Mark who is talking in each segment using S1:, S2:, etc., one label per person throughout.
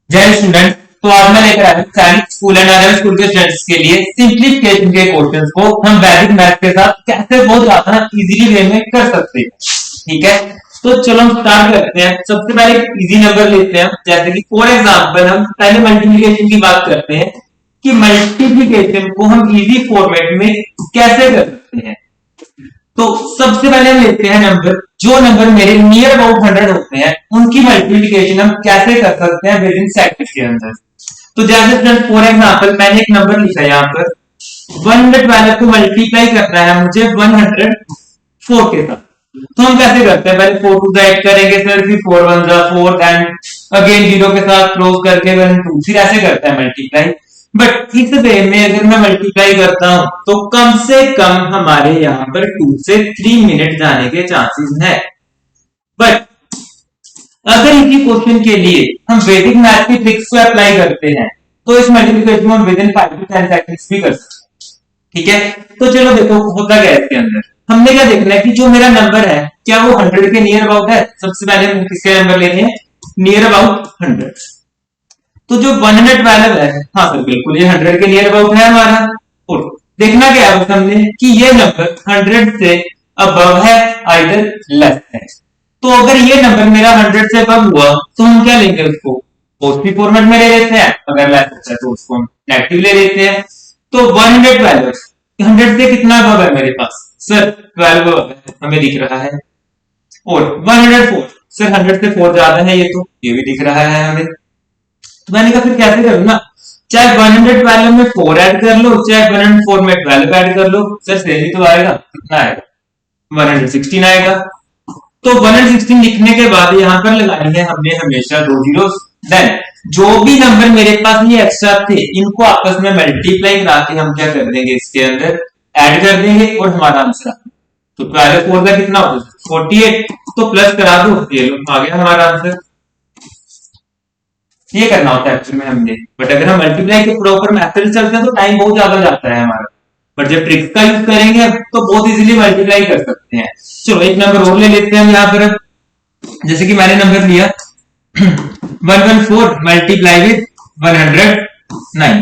S1: जय स्टूडेंट। तो आज मैं लेकर आया हूँ सैनिक स्कूल एंड अदर स्कूल के स्टूडेंट्स के लिए सिंप्लीफिकेशन के क्वेश्चंस को हम वैदिक मैथ के साथ कैसे बहुत ज्यादा इजीली वे में कर सकते हैं। ठीक है, तो चलो हम स्टार्ट करते हैं। सबसे पहले एक इजी नंबर लेते हैं, जैसे कि फॉर एग्जांपल हम पहले मल्टीप्लिकेशन की बात करते हैं कि मल्टीप्लिकेशन को हम इजी फॉर्मेट में कैसे कर सकते हैं। तो सबसे पहले हम लेते हैं नंबर, जो नंबर मेरे नियर अबाउट 100 होते हैं उनकी मल्टीप्लिकेशन हम कैसे कर सकते हैं विद इन सेकंड के अंदर। तो जैसे फॉर एग्जांपल मैंने एक नंबर लिखा है यहाँ पर 112 को मल्टीप्लाई करना है मुझे 104 के साथ। तो हम कैसे करते हैं, पहले 4 टू ऐड करेंगे सर, फिर 4 1 जा 4 एंड अगेन 0 के साथ क्लोज करके 1 2 फिर ऐसे करते हैं मल्टीप्लाई। बट इस वे में अगर मैं मल्टीप्लाई करता हूं तो कम से कम हमारे यहाँ पर 2 से 3 मिनट जाने के चांसेस है। बट अगर इसी क्वेश्चन के लिए हम वैदिक मैथ की ट्रिक्स को अप्लाई करते हैं तो इस मल्टीप्लिकेशन हम विद इन 5 टू 10 सेकंड्स भी कर सकते हैं। ठीक है, तो चलो देखो होता क्या है इसके अंदर। हमने क्या देखना है कि जो मेरा नंबर है क्या वो 100 के नियर अबाउट है। सबसे पहले हम किसके नंबर लेने हैं, नियर अबाउट 100। तो जो 112 है, हाँ सर बिल्कुल ये 100 के नियर अबाउट है हमारा। और देखना क्या है हमने कि ये नंबर 100 से अबव है आइदर लेस है। तो अगर ये नंबर मेरा 100 से अबव हुआ तो हम क्या लेंगे, उसको पॉजिटिव फॉर्मेट में ले लेते हैं, अगर लेस होता है तो उसको हम नेगेटिव ले लेते हैं। तो 112 100 से कितना अबव है मेरे पास, सर 12 अबव है हमें दिख रहा है। और 104 सर 100 से 4 ज्यादा है, ये भी दिख रहा है हमें। तो मैंने कहा फिर कैसे करूँ ना, चाहे 112 में 4 ऐड कर लो, चाहे 104 में 12 ऐड कर लो, सर सेम ही तो आएगा। कितना आएगा, 116 आएगा। तो 116 लिखने के बाद यहाँ पर लगानी है हमने हमेशा 2 जीरो। देन जो भी नंबर मेरे पास ये एक्स्ट्रा थे इनको आपस में मल्टीप्लाई करा के हम क्या कर देंगे, इसके अंदर ऐड कर देंगे और हमारा आंसर। तो 12 4 का कितना होगा, 48। तो प्लस करा दो, ये लो आ गया हमारा आंसर। ये करना होता है एक्चुअली में हमने। बट अगर हम मल्टीप्लाई के प्रॉपर मेथड चलते हैं तो टाइम बहुत ज्यादा जाता है हमारा। बट जब ट्रिक्स का यूज करेंगे तो बहुत इजीली मल्टीप्लाई कर सकते हैं। चलो एक नंबर और ले लेते हैं हम यहाँ पर। जैसे कि मैंने नंबर लिया 114 मल्टीप्लाई विद 109।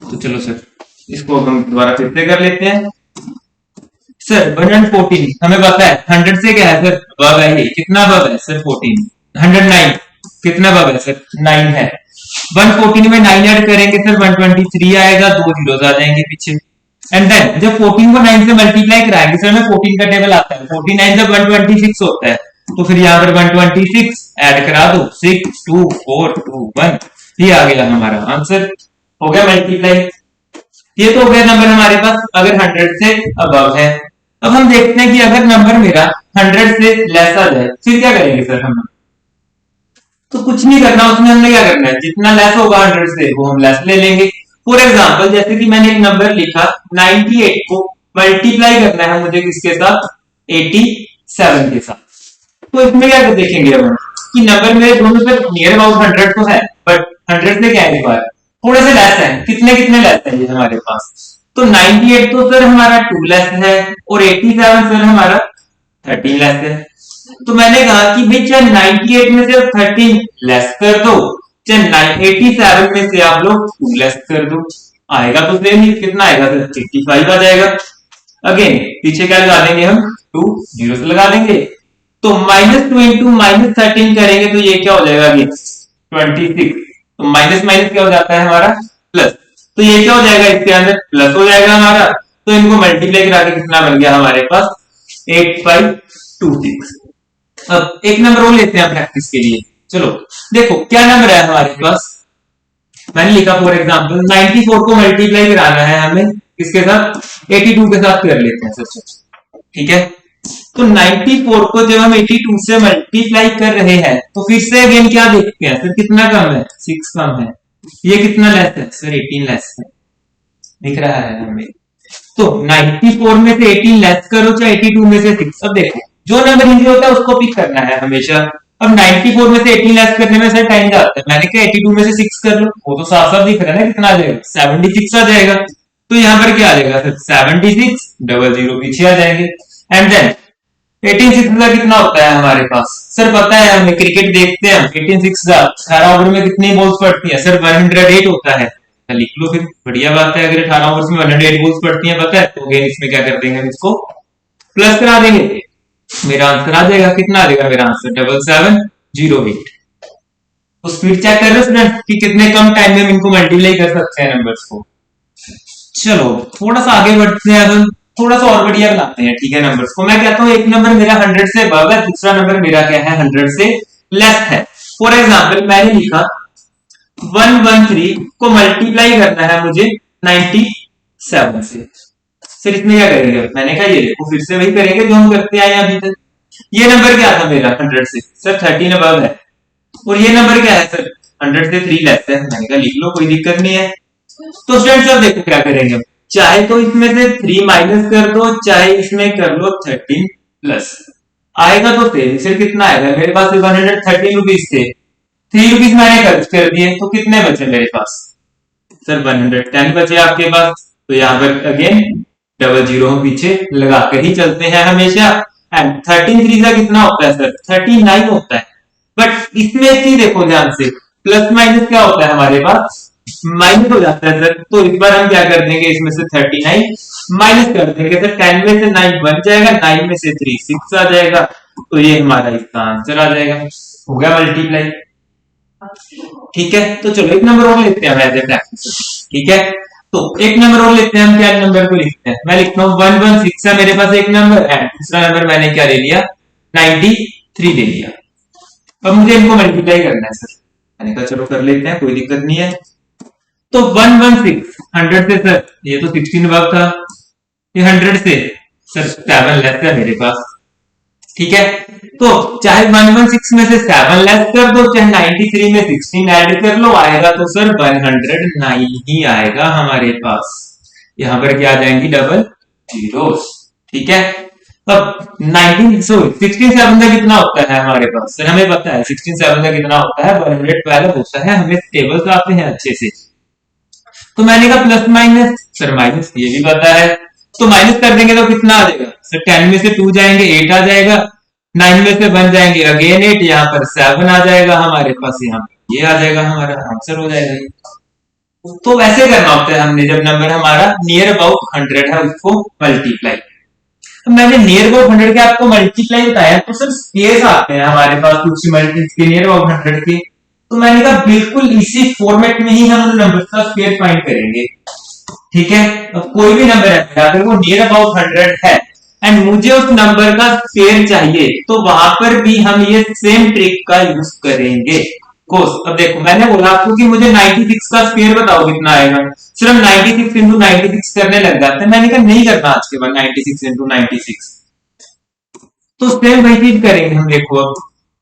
S1: तो चलो सर इसको हम दोबारा फिर से कर लेते हैं। सर 114 हमें पता है 100 से क्या है सर अबव है, ये कितना अबव है सर 14। 109 कितना अबव है सर 9 है। 114 में 9 ऐड करेंगे सर 123 आएगा, 2 जीरोस आ जाएंगे पीछे। एंड देन जब 14 को 9 से मल्टीप्लाई कराएंगे सर हमें 14 का टेबल आता है, 49 जब 126 होता है तो फिर यहाँ पर 126 ऐड करा दो, 6 2 4 2 1, ये आ गया हमारा आंसर। हो गया मल्टीप्लाई। ये तो हो गया नंबर हमारे पास अगर 100 से अबव है। अब हम देखते हैं कि अगर नंबर मेरा 100 से लेस आ जाए फिर क्या करेंगे सर हम। तो कुछ नहीं करना, उसमें हमने क्या करना है, जितना लेस होगा 100 से वो हम लेस ले लेंगे। फॉर एग्जांपल जैसे कि मैंने एक नंबर लिखा 98 को मल्टीप्लाई करना है मुझे किसके साथ, 87 के साथ। तो इसमें क्या देखेंगे अब कि नंबर मेरे दोनों से नियर अबाउट 100 तो है, बट 100 से क्या है इस बार थोड़े से लेस है। कितने कितने लेस है ये हमारे पास। तो 98 तो सर हमारा 2 लेस है और 87 सर हमारा 13 लेस है। तो मैंने कहा कि भाई चाहे 98 में से 13 लेस कर दो, चाहे 87 में से आप लोग 2 लेस कर दो, आएगा तो सेम ही। कितना आएगा सर 55 आ जाएगा। अगेन पीछे क्या लगा देंगे हम, 2 जीरो से लगा देंगे। तो -2 इंटू -13 करेंगे तो ये क्या हो जाएगा, 26। तो माइनस माइनस क्या हो जाता है हमारा प्लस। तो ये क्या हो जाएगा, इसके अंदर प्लस हो जाएगा हमारा। तो इनको मल्टीप्लाई करा के कितना बन गया हमारे पास, 8526। अब एक नंबर और लेते हैं प्रैक्टिस के लिए। चलो देखो क्या नंबर है हमारे पास। मैंने लिखा फॉर एग्जांपल 94 को मल्टीप्लाई कराना है हमें किसके साथ, 82 के साथ कर लेते हैं सर। ठीक है, तो 94 को जब हम 82 से मल्टीप्लाई कर रहे हैं तो फिर से अगेन क्या देखते हैं सर, कितना कम है, 6 कम है। ये कितना लेस है सर, 18 लेस है, दिख रहा है हमें। तो 94 में से 18 लेस करो चाहे 82 में से 6। अब देखो जो नंबर इजी होता है उसको पिक करना है हमेशा। अब 94 में से 18 लेस करने में सर टाइम जाता है, मैंने कहा 82 में से 6 कर लो, वो तो साफ साफ दिख रहा है ना कितना आ जाएगा, 76 आ जाएगा। तो यहाँ पर क्या आ जाएगा सर 76, डबल जीरो पीछे आ जाएंगे। एंड देन 18 6 का कितना होता है हमारे पास? सर पता है, हमें क्रिकेट देखते हैं, 18 6 का 18 ओवर में कितनी बॉल्स पड़ती है? सर 108 होता है। लिख लो फिर, बढ़िया बात है। अगर 18 ओवर्स में 108 बॉल्स पड़ती हैं पता है, तो अगेन इसमें क्या कर देंगे, हम इसको प्लस करा देंगे, मेरा आंसर आ जाएगा। कितना आ जाएगा मेरा आंसर? 7708। तो स्पीड चेक कर रहे स्टूडेंट कि कितने कम टाइम में हम इनको मल्टीप्लाई कर सकते हैं नंबर्स को। चलो थोड़ा सा आगे बढ़ते हैं, अब हम थोड़ा सा और बढ़िया बनाते हैं, ठीक है, नंबर्स को। मैं कहता हूँ एक नंबर मेरा 100 से अबव है, दूसरा नंबर मेरा क्या है, 100 से लेस है। फॉर एग्जाम्पल मैंने लिखा 113 को मल्टीप्लाई करना है मुझे 97 से। फिर इसमें क्या करेंगे? मैंने कहा ये देखो, फिर से वही करेंगे जो हम करते आए अभी तक। ये नंबर क्या था मेरा 100 से? सर 13 अबव है। और ये नंबर क्या है सर? 100 से 3 लेस है। मैंने कहा लिख लो, कोई दिक्कत नहीं है। तो स्टूडेंट्स अब देखो क्या करेंगे, चाहे तो इसमें से 3 माइनस कर दो, चाहे इसमें कर लो 13 प्लस। आएगा तो फिर कितना आएगा? मेरे पास 113 रुपीज थे, 3 रुपीज मैंने खर्च कर दिए, तो कितने बचे मेरे पास? सर 110 बचे आपके पास। तो यहाँ पर अगेन डबल जीरो हम पीछे लगा कर ही चलते हैं हमेशा। एंड 13 3 का कितना होता है सर? 39 होता है। बट इसमें एक चीज देखो ध्यान से, प्लस माइनस क्या होता है हमारे पास? माइनस हो जाता है सर। तो इस बार हम क्या कर देंगे, इसमें से 39 माइनस कर देंगे सर। 10 में से 9 बन जाएगा, 9 में से 3 6 आ जाएगा। तो ये हमारा इसका आंसर आ जाएगा। हो गया मल्टीप्लाई, ठीक है। तो चलो एक नंबर और लेते हैं एज ए प्रैक्टिस, ठीक है। तो एक नंबर और लेते हैं हम, क्या नंबर को लिखते हैं? मैं लिखता हूँ 116 है मेरे पास एक नंबर, एंड दूसरा नंबर मैंने क्या ले लिया? 93 ले लिया। अब मुझे इनको मल्टीप्लाई करना है सर। मैंने कहा चलो कर लेते हैं, कोई दिक्कत नहीं है। तो 116 100 से सर, ये तो 16 अबव था, ये 100 से सर 7 लेस है मेरे पास, ठीक है। तो चाहे 116 में से 7 लेस कर दो, चाहे 93 में 16 ऐड कर लो, आएगा तो सर 109 ही आएगा हमारे पास। यहां पर क्या आ जाएंगी? डबल जीरोस, ठीक है। अब 16 7 का कितना होता है हमारे पास? सर हमें पता है 16 7 का कितना होता है, 112 होता है। हमें टेबल्स आते हैं अच्छे से। तो मैंने कहा प्लस माइनस, सर माइनस ये भी पता है। तो माइनस कर देंगे तो कितना आ जाएगा सर? 10 में से 2 जाएंगे 8 आ जाएगा, 9 में से 1 जाएंगे अगेन 8, यहाँ पर 7 आ जाएगा हमारे पास, यहाँ पर ये आ जाएगा, हमारा आंसर हो जाएगा ये। तो वैसे करना होता है हमने, जब नंबर हमारा नियर अबाउट 100 है उसको मल्टीप्लाई। तो मैंने नियर अबाउट 100 के आपको मल्टीप्लाई बताया, तो सर स्क्वायर्स आते हैं हमारे पास कुछ मल्टीप्लाई के नियर अबाउट 100 के। तो मैंने कहा बिल्कुल इसी फॉर्मेट में ही हम नंबर का स्क्वायर फाइंड करेंगे, ठीक है। अब कोई भी नंबर है अगर वो नियर अबाउट 100 है एंड मुझे उस नंबर का स्क्वायर चाहिए, तो वहां पर भी हम ये सेम ट्रिक का यूज करेंगे। कोर्स अब देखो, मैंने बोला आपको कि मुझे 96 का स्क्वायर बताओ कितना आएगा। सिर्फ 96 इंटू 96 करने लग जाते हैं। मैंने कहा नहीं करना आज के बाद 96 इंटू 96। तो सेम वही चीज करेंगे हम। देखो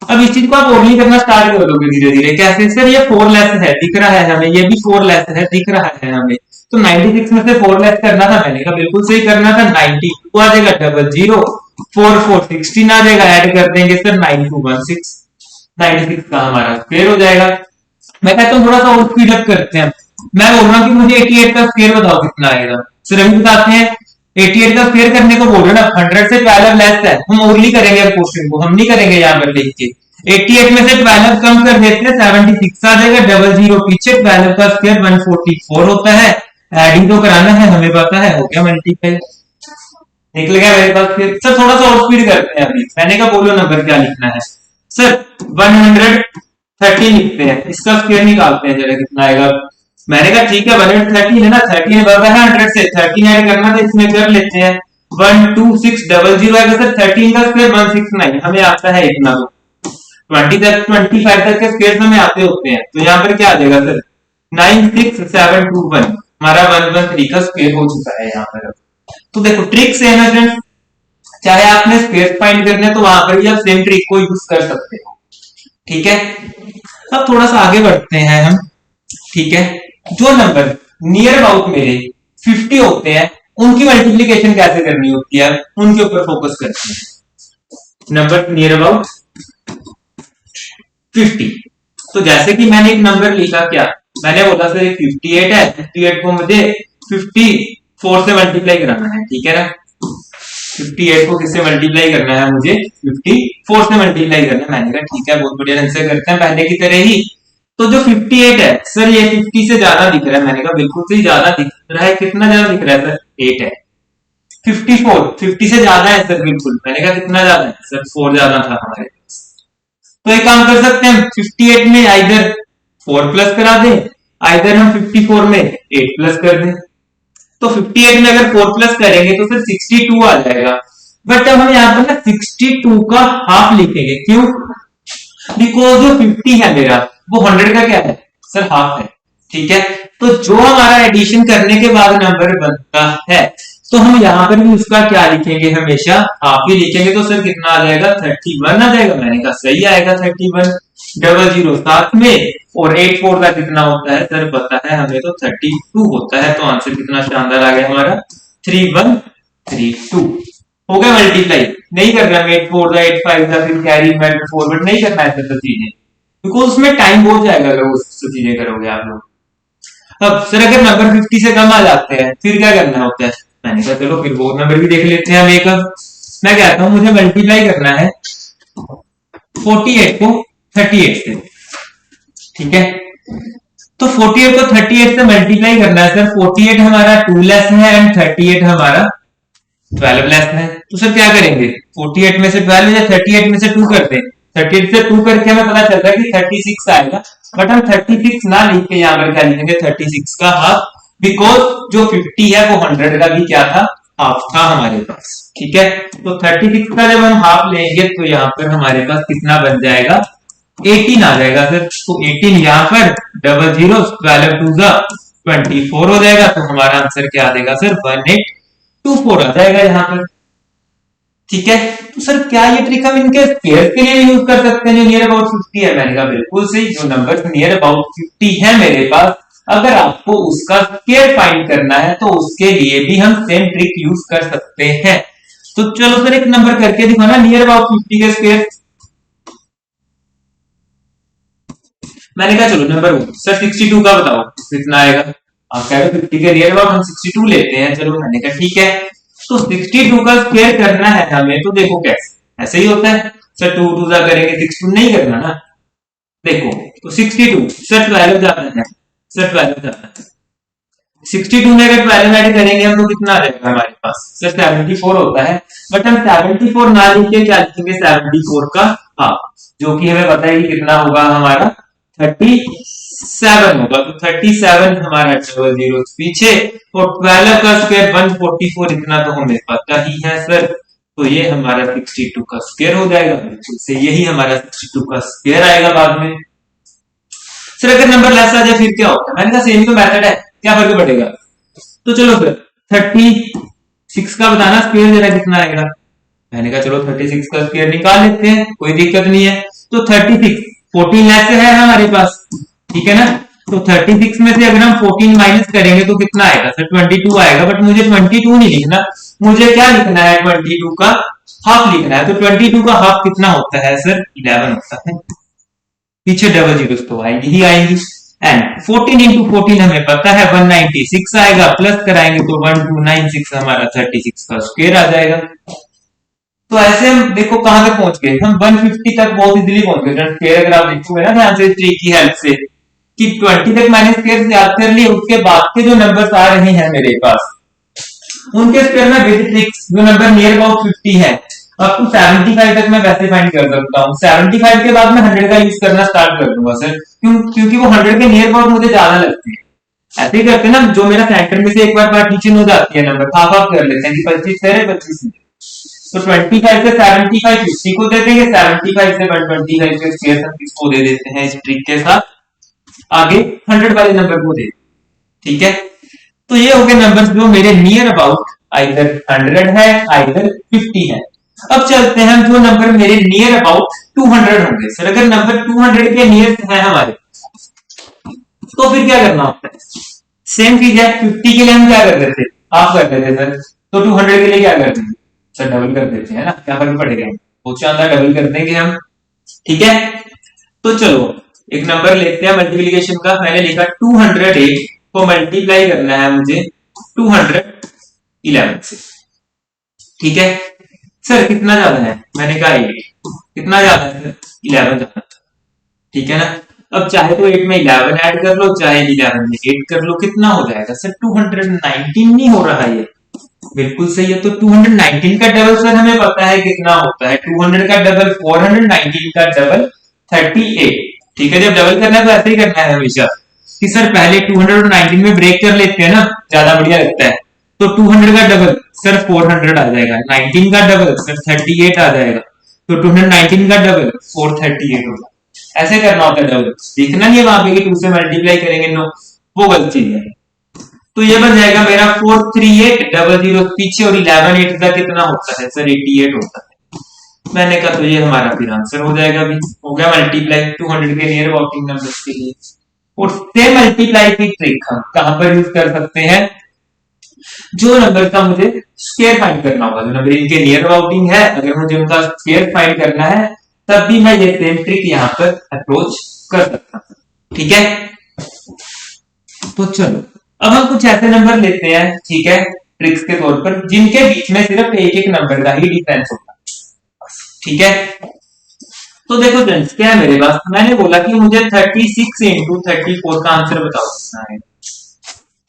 S1: अब इस चीज को आप ओनली करना स्टार्ट कर दोगे धीरे धीरे। कैसे सर? ये 4 लेस है दिख रहा है हमें, ये भी 4 लेस है दिख रहा है हमें। तो 96 में से 4 लेस करना था, मैंने कहा बिल्कुल सही करना था। 92 आ जाएगा, डबल जीरो 4 4 16 आ जाएगा, ऐड कर देंगे सर 9216, 96 का हमारा स्क्वायर हो जाएगा। मैं कहता हूँ थोड़ा सा और स्पीड अप करते हैं। मैं बोल रहा हूँ कि मुझे 88 का स्क्वायर बताओ कितना आएगा। सर अभी बताते हैं। 88 का स्क्वायर करने को बोल रहे ना, 100 से 12 लेस है, हम ओनली करेंगे क्वेश्चन को, हम नहीं करेंगे यहाँ पर लिख के। 88 में से 12 कम कर देते हैं, 76 आ जाएगा, डबल जीरो पीछे, 12 का स्क्वायर 144 होता है। एडिंग तो कराना है हमें पता है, हो गया मल्टीप्लाई, निकल गया मेरे पास। फिर सर थोड़ा सा और स्पीड करते हैं अभी। मैंने कहा बोलो नंबर क्या लिखना है सर? 113 लिखते हैं, इसका स्क्वायर निकालते हैं जरा कितना आएगा। मैंने कहा ठीक है 113 है ना, 13 बराबर है 100 से, 13 ऐड करना था, इसमें कर लेते हैं। 12600 आएगा सर। 13 का स्क्वायर 169, हमें आता है इतना। तो 20 तक 25 तक के स्क्वायर हमें आते होते हैं। तो यहाँ पर क्या आ जाएगा सर? 96721, हमारा 113 का स्क्वायर हो चुका है यहाँ पर। तो देखो ट्रिक सेम है फ्रेंड्स, चाहे आपने स्क्वायर फाइंड करना है तो वहां पर भी आप सेम ट्रिक को यूज कर सकते हो, ठीक है। अब थोड़ा सा आगे बढ़ते हैं हम, ठीक है। जो नंबर नियर अबाउट मेरे 50 होते हैं उनकी मल्टीप्लीकेशन कैसे करनी होती है, उनके ऊपर फोकस करते हैं। नंबर नियर अबाउट 50, तो जैसे कि मैंने एक नंबर लिखा, क्या मैंने बोला सर 58 है, 58 को मुझे 54 से मल्टीप्लाई कराना है, ठीक है ना। 58 को किससे मल्टीप्लाई करना है मुझे, 54 से मल्टीप्लाई करना है। मैंने कहा ठीक है, बहुत बढ़िया ढंग से करते हैं पहले की तरह ही। तो जो 58 है सर, ये 50 से ज्यादा दिख रहा है। मैंने कहा बिल्कुल सही, ज्यादा दिख रहा है। कितना ज्यादा दिख रहा है सर, 8 है। 54 50 से ज्यादा है सर, बिल्कुल। मैंने कहा कितना ज्यादा है सर, 4 ज्यादा था हमारे पास। तो एक काम कर सकते हैं, 58 में आइदर 4 प्लस करा दें, आइदर हम 54 में 8 प्लस कर दें। तो 58 में अगर 4 प्लस करेंगे तो सर 62 आ जाएगा। बट अब हम यहाँ पर ना 62 का हाफ लिखेंगे, क्यों? बिकॉज जो 50 है मेरा, वो 100 का क्या है सर, हाफ है। ठीक है, तो जो हमारा एडिशन करने के बाद नंबर बनता है, तो हम यहाँ पर भी उसका क्या लिखेंगे, हमेशा हाफ ही लिखेंगे। तो सर कितना आ जाएगा, 31 आ जाएगा। मैंने कहा सही आएगा 31, 00 साथ में, और 8 4 का कितना होता है सर, पता है हमें, तो 32 होता है। तो आंसर कितना शानदार आ गया हमारा, 3132। हो गया मल्टीप्लाई। नहीं करना 8 4 का 8 5 का, फिर कैरी बैक फॉरवर्ड नहीं करना है सर चीजें, बिकॉज उसमें टाइम बहुत जाएगा अगर वो चीजें करोगे आप लोग। अब सर अगर नंबर 50 से कम आ जाते हैं फिर क्या करना होता है? मैंने कहा चलो फिर वो नंबर भी देख लेते हैं हम एक। मैं कहता हूं मुझे मल्टीप्लाई करना है 48 को 38 से। ठीक है, तो 48 को 38 से मल्टीप्लाई करना है सर। 48 हमारा 2 लेस है एंड 38 हमारा 12 लेस है। तो सर क्या करेंगे, 48 में से 12 या 38 में से 2 करते हैं। 38 से 2 करके हमें पता चलता है कि 36 आएगा। बट हम 36 ना लिख के यहाँ पर क्या लिखेंगे, 36 का हाफ, बिकॉज जो 50 है वो 100 का भी क्या था, हाफ था हमारे पास। ठीक है, तो 36 का जब हम हाफ लेंगे तो यहाँ पर हमारे पास कितना बन जाएगा, 18 आ जाएगा सर। तो 18 यहाँ पर 00 12 2 24 हो जाएगा। तो हमारा आंसर क्या आ जाएगा सर, 1824 आ जाएगा यहाँ पर। ठीक है, तो सर क्या ये ट्रिक हम इनके स्क्वायर के लिए यूज कर सकते हैं जो नियर अबाउट 50 है? मैंने कहा बिल्कुल सही। जो नंबर नियर अबाउट 50 है मेरे पास, अगर आपको उसका स्क्वायर फाइंड करना है तो उसके लिए भी हम सेम ट्रिक यूज कर सकते हैं। तो चलो सर एक नंबर करके दिखाना, नियर अबाउट 50 के स्क्वायर। मैंने कहा चलो नंबर सर 62 का बताओ कितना आएगा। आप कह रहे हो 50 के नियर अबाउट हम 62 लेते हैं। चलो मैंने कहा ठीक है, तो 62 का स्क्वायर करना है हमें। तो देखो कैसे, ऐसे ही होता है सर, 2 2 करेंगे 62 नहीं करना ना। देखो तो 62 सर 12 जाता है, सर 12 जाता है। 62 में अगर 12 ऐड करेंगे हम तो कितना आ जाएगा हमारे पास सर, 74 होता है। बट हम 74 ना लिख के क्या लिखेंगे, 74 का हाफ, जो कि हमें पता है कि कितना होगा हमारा, 37 होगा। तो 37 हमारा 00 पीछे, और 12 का स्क्वायर 144, इतना तो हमें पता ही है सर। तो ये हमारा 62 का स्क्वायर हो जाएगा। से यही हमारा 62 का स्क्वायर आएगा बाद में। सर अगर नंबर लेस आ जाए फिर क्या होगा? मैंने कहा सेम तो मेथड है, क्या फर्क पड़ेगा। तो चलो सर 36 का बताना स्क्वायर जरा कितना आएगा। मैंने कहा चलो 36 का स्क्वायर निकाल लेते हैं, कोई दिक्कत नहीं है। तो 36 14 लेस है हमारे पास, ठीक है ना। तो 36 में से अगर हम 14 माइनस करेंगे तो कितना आएगा सर, 22 आएगा। बट मुझे 22 नहीं लिखना, मुझे क्या लिखना है, 22 का हाफ लिखना है। तो 22 का हाफ कितना होता है सर, 11 होता है। पीछे डबल जीरोस तो आएंगी ही आएंगी। एंड 14 इंटू 14 हमें पता है 196 आएगा, प्लस कराएंगे तो 1296 हमारा 36 का स्क्वायर आ जाएगा। तो ऐसे हम देखो कहां तक पहुंच गए, हम 150 तक बहुत इजीली पहुंच गए। स्क्वायर अगर आप देखोगे ना ध्यान से ट्रिक की हेल्प से, कि 20 तक मैंने स्क्वायर याद कर लिए, उसके बाद के जो नंबर्स आ रहे हैं मेरे पास, उनके स्क्वायर में विद ट्रिक्स जो नंबर नियर अबाउट 50 है, अप टू 75 तक मैं वैसे फाइंड कर सकता हूँ। 75 के बाद मैं 100 का यूज करना स्टार्ट कर दूंगा सर, क्योंकि वो 100 के नियर अबाउट मुझे ज्यादा लगते हैं। ऐसे ही करते हैं ना, जो मेरा सेंटर में से एक बार पार्टीशन हो जाती है नंबर, हाफ हाफ कर लेते हैं कि 25 तेरे 25 में। तो 25 से 75 50 को दे देंगे, 75 से 125 के स्क्वायर हम इसको दे देते हैं इस ट्रिक के साथ, आगे 100 वाले नंबर को दे। ठीक है, तो ये हो गए नंबर्स जो मेरे नियर अबाउट आइदर 100 है आइदर 50 है। अब चलते हैं जो नंबर मेरे नियर अबाउट 200 होंगे। सर अगर नंबर 200 के नियर है हमारे, तो फिर क्या करना होता है, सेम चीज है। 50 के लिए हम क्या करते थे, हाफ करते थे सर। तो 200 के लिए क्या करते हैं सर, डबल कर देते हैं ना, क्या फर्क पड़ेगा, बहुत शानदार डबल कर देंगे हम। ठीक है, तो चलो एक नंबर लेते हैं मल्टीप्लीकेशन का। मैंने लिखा 208 को मल्टीप्लाई करना है मुझे 211 से। ठीक है, सर कितना ज्यादा है, मैंने कहा 8, कितना ज्यादा है सर, 11 ज्यादा, ठीक है ना। अब चाहे तो 8 में 11 ऐड कर लो, चाहे 11 में 8 कर लो, कितना हो जाएगा सर, 219 नहीं हो रहा है ये, बिल्कुल सही है। तो 219 का डबल सर हमें पता है कितना होता है, 200 का डबल 419 का डबल 38, ठीक है। जब डबल करना है तो ऐसे ही करना है हमेशा, कि सर पहले 219 में ब्रेक कर लेते हैं ना, ज्यादा बढ़िया लगता है। तो 200 का डबल सर 400 आ जाएगा, 19 का डबल सर 38 आ जाएगा, तो 219 का डबल 438 होगा। ऐसे करना होता है डबल, देखना नहीं है वहां पे कि 2 से मल्टीप्लाई करेंगे, नो, वो गलत चीज है। तो ये बन जाएगा मेरा 43800 पीछे, और 11 8 का कितना होता है सर, 88 होता है। मैंने कहा तो ये हमारा फिर आंसर हो जाएगा, भी हो गया मल्टीप्लाई 200 के नियर अबाउटिंग नंबर के लिए। और से मल्टीप्लाई की ट्रिक हम कहां पर यूज कर सकते हैं, जो नंबर का मुझे स्क्वायर फाइंड करना होगा, जो नंबर इनके नियर अबाउटिंग है, अगर मुझे उनका स्क्वायर फाइंड करना है, तब भी मैं ये सेम ट्रिक यहाँ पर अप्रोच कर सकता हूं, ठीक है। तो चलो अब हम कुछ ऐसे नंबर लेते हैं, ठीक है, ट्रिक्स के तौर पर, जिनके बीच में सिर्फ एक एक नंबर का ही डिफरेंस होता है, ठीक है। तो देखो फ्रेंड्स, क्या है मेरे पास, मैंने बोला कि मुझे 36 इंटू 34 का आंसर बताओ कितना है,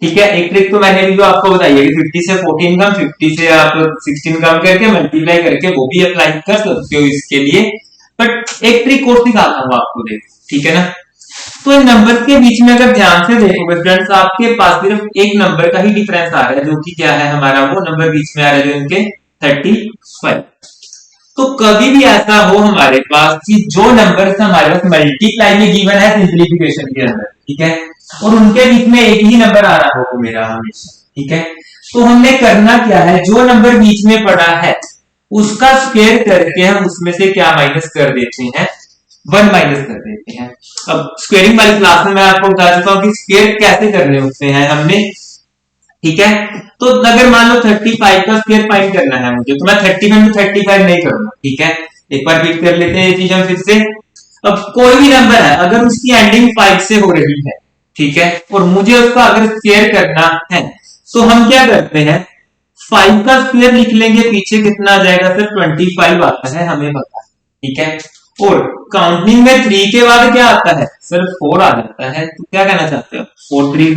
S1: ठीक है। एक ट्रिक तो मैंने भी आपको बताई है कि 50 से 14 कम, 50 से आप 16 कम करके मल्टीप्लाई करके वो भी अप्लाई कर सकते हो इसके लिए, बट एक ट्रिक और सिखाता हूँ आपको, देखो, ठीक है ना। तो इन नंबर के बीच में अगर ध्यान से देखोगे फ्रेंड्स, आपके पास सिर्फ एक नंबर का ही डिफरेंस आ रहा है, जो कि क्या है हमारा, वो नंबर बीच में आ रहा है जो इनके 35। तो कभी भी ऐसा हो हमारे पास कि जो नंबर हमारे पास मल्टीप्लाई में गिवन है सिंप्लीफिकेशन के अंदर, ठीक है, और उनके बीच में एक ही नंबर आ रहा हो मेरा हमेशा, ठीक है, तो हमने करना क्या है, जो नंबर बीच में पड़ा है उसका स्क्वायर करके हम उसमें से क्या माइनस कर देते हैं, 1 माइनस कर देते हैं। अब स्क्वेयरिंग वाली क्लास में मैं आपको बता चुका हूं कि स्क्वायर कैसे करने होते हैं हमने, ठीक है। तो अगर मान लो 35 का स्क्वायर फाइंड करना है मुझे, तो मैं 30 में 35 नहीं करूंगा, ठीक है। एक बार रिपीट कर लेते हैं ये चीज हम फिर से। अब कोई भी नंबर है अगर उसकी एंडिंग 5 से हो रही है, ठीक है, और मुझे उसका अगर स्क्वायर करना है, तो हम क्या करते हैं, 5 का स्क्वायर लिख लेंगे, पीछे कितना आ जाएगा सर, 25 आता है, हमें पता है, ठीक है। और काउंटिंग में 3 के बाद क्या आता है सर, 4 आ जाता है। तो क्या कहना चाहते हो, 4 3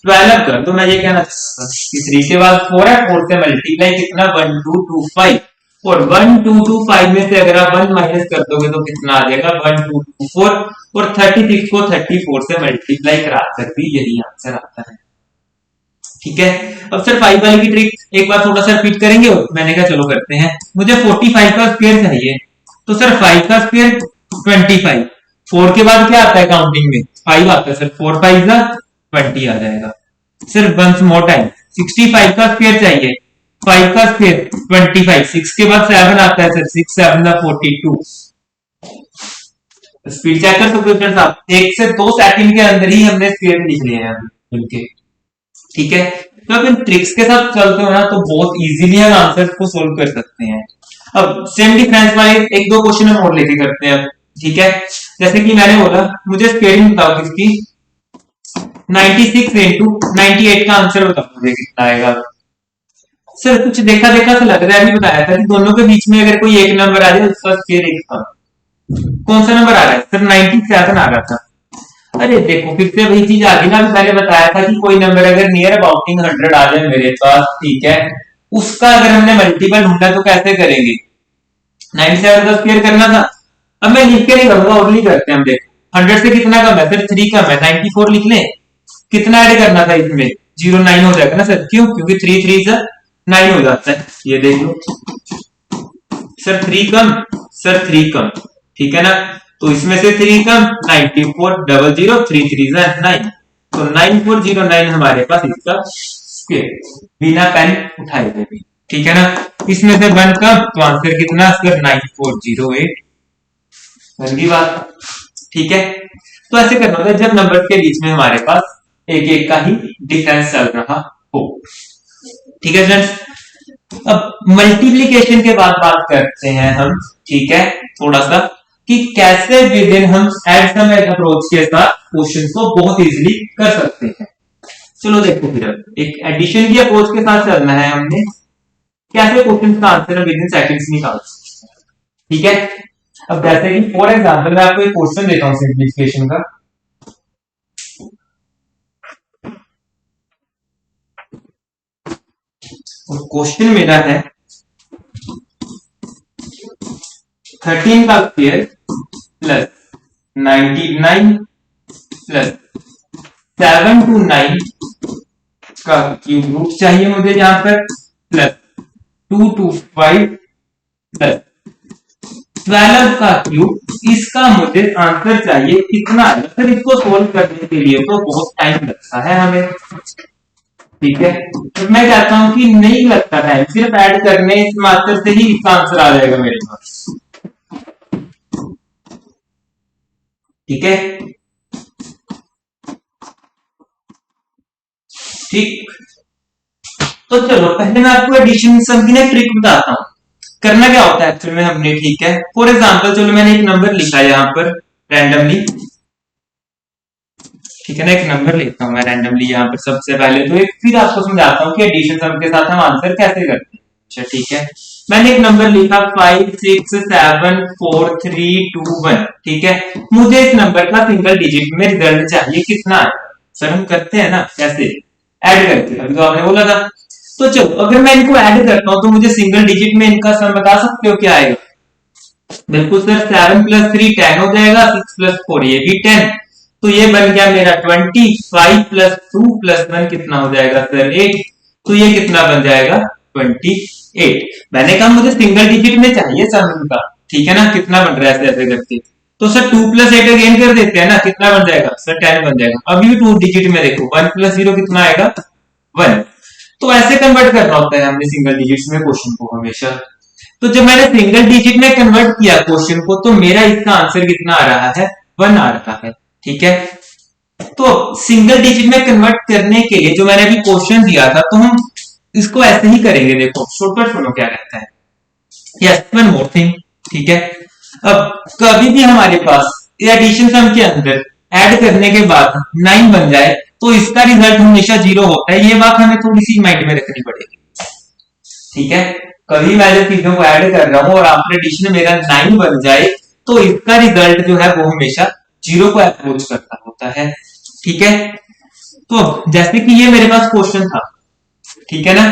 S1: 12 कर, तो मैं ये कहना चाहता हूँ कि 3 के बाद 4 है, 4 से मल्टीप्लाई कितना, 1225, और 1225 में से अगर आप 1 माइनस कर दोगे तो कितना आ जाएगा, 1224, और 36 को 34 से मल्टीप्लाई करा कर भी यही आंसर आता है, ठीक है। अब सर 5 वाली की ट्रिक एक बार थोड़ा सा रिपीट करेंगे, मैंने कहा चलो करते हैं। मुझे 45 का स्क्वायर चाहिए, तो सर 5 का स्क्वायर 25, 4 के बाद क्या आता है काउंटिंग में, 5 आता है सर, 4 5 20 आ जाएगा। सर वंस मोर टाइम, 65 का स्क्वायर चाहिए, 5 का स्क्वायर 25, 6 के बाद 7 आता है सर, 6 7 42। स्पीड चेक कर सकते हो फ्रेंड्स आप, 1 से 2 सेकंड के अंदर ही हमने स्क्वायर लिख लिए हैं इनके, ठीक है। तो आप इन ट्रिक्स के साथ चलते हो ना, तो बहुत इजीली हम आंसर को सोल्व कर सकते हैं। अब सेम डिफरेंस वाले एक दो क्वेश्चन हम और लेके करते हैं, ठीक है। जैसे कि मैंने बोला मुझे स्क्वेयरिंग बताओ किसकी, 96 इंटू 98 का आंसर बताओ मुझे कितना आएगा। सर कुछ देखा देखा सा लग रहा है, अभी बताया था कि दोनों के बीच में अगर कोई एक नंबर आ जाए उसका स्क्वायर एक था, कौन सा नंबर आ रहा है सर, 97 आ रहा था। अरे देखो फिर से वही चीज आ गई ना, मैंने बताया था कि कोई नंबर अगर नियर अबाउटिंग 100 आ जाए मेरे पास, ठीक है, उसका अगर हमने मल्टीपल ढूंढना तो कैसे करेंगे, 97 का स्क्वायर करना था। अब मैं लिख के नहीं करूंगा, और नहीं करते हम, देखो 100 से कितना कम है सर, 3 कम है, 94 लिख लें। कितना ऐड करना था इसमें, 09 हो जाएगा ना सर, क्यों, क्योंकि 3 3 से 9 हो जाता है, ये देख लो सर, 3 कम सर, 3 कम, ठीक है ना। तो इसमें से 3 कम 94, 00 3 3 9, तो 9409 हमारे पास इसका स्क्वायर, बिना पेन उठाए हुए भी, ठीक है ना। इसमें से 1 कम, तो आंसर कितना सर, 9408, बन गई बात, ठीक है। तो ऐसे करना होता है जब नंबर के बीच में हमारे पास एक एक का ही डिफरेंस चल रहा हो, ठीक है फ्रेंड्स। अब मल्टीप्लीकेशन के बाद बात करते हैं हम, ठीक है, थोड़ा सा कि कैसे विद इन हम एड सम अप्रोच के साथ क्वेश्चन को बहुत इजीली कर सकते हैं। चलो देखो फिर एक एडिशन की अप्रोच के साथ चलना है हमने, कैसे क्वेश्चन का आंसर विद इन सेकंड्स निकाल सकते हैं। ठीक है, अब जैसे कि फॉर एग्जांपल मैं आपको एक क्वेश्चन देता हूं सिंप्लीफिकेशन का। और क्वेश्चन मेरा है 13 का स्क्वायर प्लस 99 प्लस 7 to 9 का क्यूब रूट चाहिए मुझे यहाँ पर, प्लस 2 to 5 प्लस 12 का क्यूब। इसका मुझे आंसर चाहिए कितना है। सर इसको सोल्व करने के लिए तो बहुत टाइम लगता है हमें, ठीक है, तो मैं चाहता हूं कि नहीं लगता टाइम, सिर्फ ऐड करने इस मात्र से ही इसका आंसर आ जाएगा मेरे पास। ठीक है, ठीक, तो चलो पहले मैं आपको एडिशन सम की ना ट्रिक बताता हूं। करना क्या होता है एक्चुअल में हमने, ठीक है, फॉर एग्जांपल चलो मैंने एक नंबर लिखा है यहाँ पर रैंडमली, ठीक है ना, एक नंबर लेता हूं मैं रैंडमली यहाँ पर सबसे पहले, तो एक फिर आपको समझाता हूँ कि एडिशन सम के साथ हम आंसर कैसे करते हैं। अच्छा ठीक है, मैंने एक नंबर लिखा 5 6 7 4 3 2 1, ठीक है, मुझे इस नंबर का सिंगल डिजिट में रिजल्ट चाहिए कितना है। सर हम करते हैं ना कैसे, ऐड करके, अभी तो आपने बोला था। तो चलो अगर मैं इनको ऐड करता हूं तो मुझे सिंगल डिजिट में इनका सम बता सकते हो क्या आएगा। बिल्कुल सर, 7 प्लस 3 10 हो जाएगा, 6 प्लस 4 ये भी 10, तो ये बन गया मेरा 20, 5 प्लस 2 प्लस 1 कितना हो जाएगा सर 8, तो ये कितना बन जाएगा 28। मैंने कहा मुझे सिंगल डिजिट में चाहिए सम इनका, ठीक है ना, कितना बन रहा है ऐसे करके, तो सर 2 प्लस 8 अगेन कर देते हैं ना, कितना बन जाएगा सर 10 बन जाएगा। अभी भी 2 डिजिट में देखो 1 प्लस 0 कितना आएगा 1, तो ऐसे कन्वर्ट करना होता है हमने सिंगल डिजिट्स में क्वेश्चन को हमेशा। तो जब मैंने सिंगल डिजिट में कन्वर्ट किया क्वेश्चन को, तो मेरा इसका आंसर कितना आ रहा है 1 आ रहा है। ठीक है, तो सिंगल डिजिट में कन्वर्ट करने के लिए जो मैंने अभी क्वेश्चन दिया था, तो हम इसको ऐसे ही करेंगे। देखो शॉर्टकट सुनो क्या कहता है, यस वन मोर थिंग, ठीक है, अब कभी भी हमारे पास एडिशन सम के अंदर ऐड करने के बाद 9 बन जाए तो इसका रिजल्ट हमेशा 0 होता है, ये बात हमें थोड़ी सी माइंड में रखनी पड़ेगी। ठीक है, कभी मैं जब चीजों को ऐड कर रहा हूं और आफ्टर एडिशन मेरा 9 बन जाए तो इसका रिजल्ट जो है वो हमेशा 0 को अप्रोच करता होता है। ठीक है, तो जैसे कि ये मेरे पास क्वेश्चन था, ठीक है ना,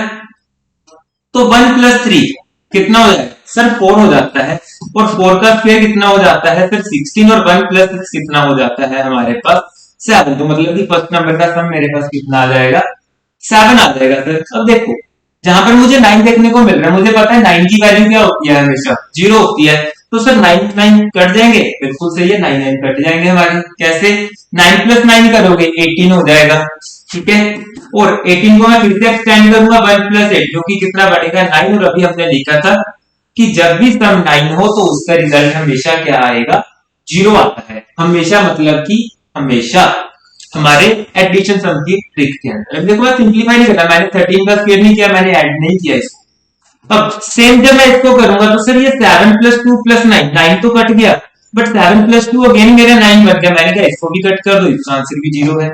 S1: तो 1 प्लस 3 कितना हो जाएगा सर 4 हो जाता है, और 4 का स्क्वायर कितना हो जाता है सर 16, और 1 प्लस 6 कितना हो जाता है हमारे पास 7, तो मतलब कि फर्स्ट नंबर का सम मेरे पास कितना आ जाएगा 7 आ जाएगा सर। अब देखो जहां पर मुझे 9 देखने को मिल रहा है, मुझे पता है 9 की वैल्यू क्या होती है, हमेशा 0 होती है, तो सर 9 9 कट जाएंगे, बिल्कुल सही है 9 9 कट जाएंगे हमारे, कैसे 9 प्लस 9 करोगे 18 हो जाएगा। ठीक है, और 18 को मैं फिर से एक्सटेंड करूंगा 1 प्लस 8 जो कि कितना बढ़ेगा 9, और अभी हमने लिखा था कि जब भी सम 9 हो तो उसका रिजल्ट हमेशा क्या आएगा 0 आता है, हमेशा, मतलब कि हमेशा हमारे एडिशन सम की ट्रिक के अंदर। अब देखो मैं सिंपलीफाई नहीं करता, मैंने 13 का स्क्वायर नहीं किया, मैंने ऐड नहीं किया इसको। अब सेम जब मैं इसको करूंगा तो सर ये 7 प्लस 2 प्लस 9, 9 तो कट गया, बट 7 प्लस 2 अगेन मेरा 9 बन गया, मैंने कहा इसको भी कट कर दो, इसका आंसर भी 0 है।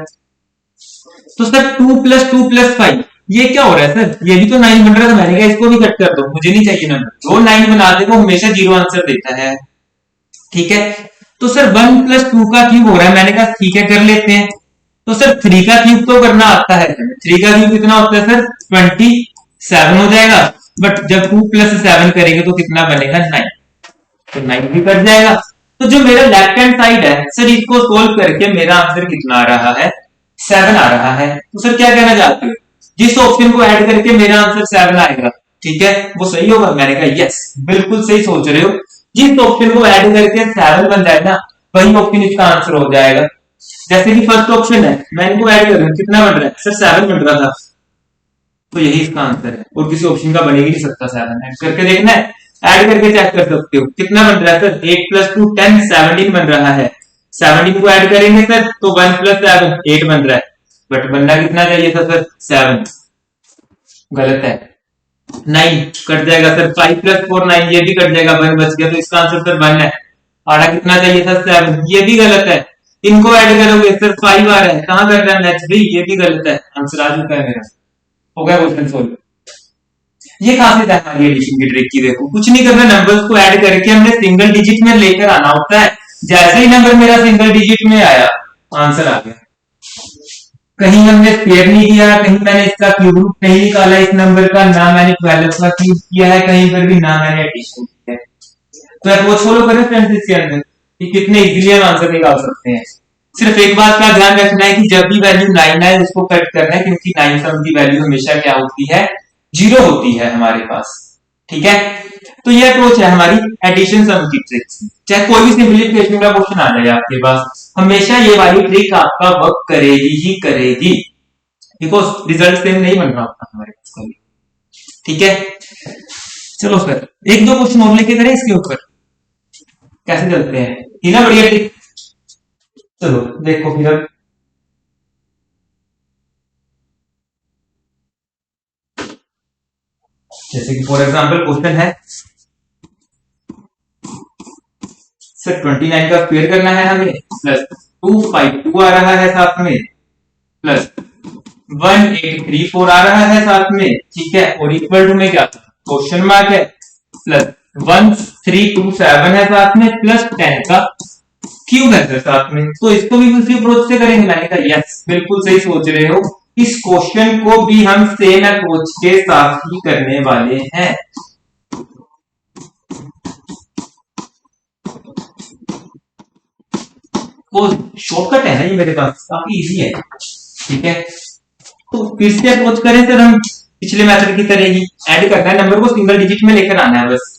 S1: तो सर 2 प्लस 2 प्लस 5 ये क्या हो रहा है सर, ये भी तो 9 बन रहा था, मैंने कहा इसको भी कट कर दो, मुझे नहीं चाहिए नंबर, जो 9 बना दे वो हमेशा 0 आंसर देता है। ठीक है, तो सर 1 प्लस 2 का क्यूब हो रहा है, मैंने कहा ठीक है कर लेते हैं, तो सर 3 का क्यूब तो करना आता है, 3 का क्यूब कितना होता है सर 27 हो जाएगा, बट जब 2 प्लस 7 करेंगे तो कितना बनेगा 9, तो 9 भी कट जाएगा। तो जो मेरा लेफ्ट हैंड साइड है सर, इसको सोल्व करके मेरा आंसर कितना आ रहा है 7 आ रहा है। तो सर क्या कहना चाहते हो, जिस ऑप्शन को ऐड करके मेरा आंसर 7 आएगा, ठीक है, वो सही होगा। मैंने कहा यस, बिल्कुल सही सोच रहे हो, जिस ऑप्शन को ऐड करके 7 बन जाए ना वही ऑप्शन इसका आंसर हो जाएगा। जैसे कि फर्स्ट ऑप्शन है, मैं इनको ऐड कर रहा हूं, कितना बन रहा है सर 7 बन रहा था, तो यही इसका आंसर है, और किसी ऑप्शन का बन ही नहीं सकता 7। ऐड करके देखना है, ऐड करके चेक कर सकते हो कितना बन रहा है सर, 8 प्लस 2 10 17 बन रहा है, 17 को ऐड करेंगे सर तो 1 प्लस 7 8 बन रहा है, बट बनना कितना चाहिए था सर 7, गलत है, 9 कट जाएगा सर, 5 प्लस 4 9 ये भी कट जाएगा, 1 बच गया, तो इसका आंसर सर 1 है। आड़ा कितना चाहिए था 7, ये भी गलत है, इनको ऐड करोगे सर 5 आ रहा है, कहां कर रहा है नेक्स्ट भी, ये भी गलत है, आंसर आ चुका है मेरा, हो गया क्वेश्चन सोल्व। ये खासियत है हमारी एडिशन की ट्रिक की। देखो कुछ नहीं करना, नंबर्स को ऐड करके हमने सिंगल डिजिट में लेकर आना होता है। जैसे ही नंबर मेरा सिंगल डिजिट में आया, आंसर आ गया। कहीं हमने स्क्वायर नहीं किया, कहीं मैंने इसका क्यूब रूट नहीं निकाला इस नंबर का, ना मैंने 12 का क्यूब किया है कहीं पर भी, ना मैंने एडिशन किया है। तो अप्रोच फॉलो करें फ्रेंड्स इसके अंदर कि कितने इजीली हम आंसर निकाल सकते हैं। सिर्फ एक बात का ध्यान रखना है कि जब भी वैल्यू 9 है उसको कट करना है, क्योंकि 9 सम की वैल्यू हमेशा क्या होती है, 0 होती है हमारे पास। ठीक है, तो ये अप्रोच है हमारी एडिशन सम की ट्रिक। चाहे कोई भी सिंपलीफिकेशन का क्वेश्चन आ जाए आपके पास, हमेशा ये वाली ट्रिक आपका वर्क करेगी ही करेगी, बिकॉज रिजल्ट सेम नहीं बन रहा होता हमारे पास कभी। ठीक है, चलो फिर एक दो क्वेश्चन और लेके करें इसके ऊपर, कैसे चलते हैं, ठीक है बढ़िया ट्रिक। चलो देखो फिर अब जैसे कि फॉर एग्जांपल क्वेश्चन है सर 29 का स्क्वायर करना है हमें, प्लस 252 आ रहा है साथ में, प्लस 1834 आ रहा है साथ में। ठीक है, और इक्वल टू में क्या क्वेश्चन मार्क है, प्लस 1327 है साथ में, प्लस 10 का क्यूब है सर साथ में। तो इसको भी उसी अप्रोच से करेंगे। मैंने कहा यस बिल्कुल सही सोच रहे हो, इस क्वेश्चन को भी हम सेम अप्रोच के साथ ही करने वाले हैं। वो शॉर्टकट है ना ये मेरे पास, काफी इजी है। ठीक है, तो फिर से अप्रोच करें सर हम पिछले मेथड की तरह ही, ऐड करना है, नंबर को सिंगल डिजिट में लेकर आना है बस।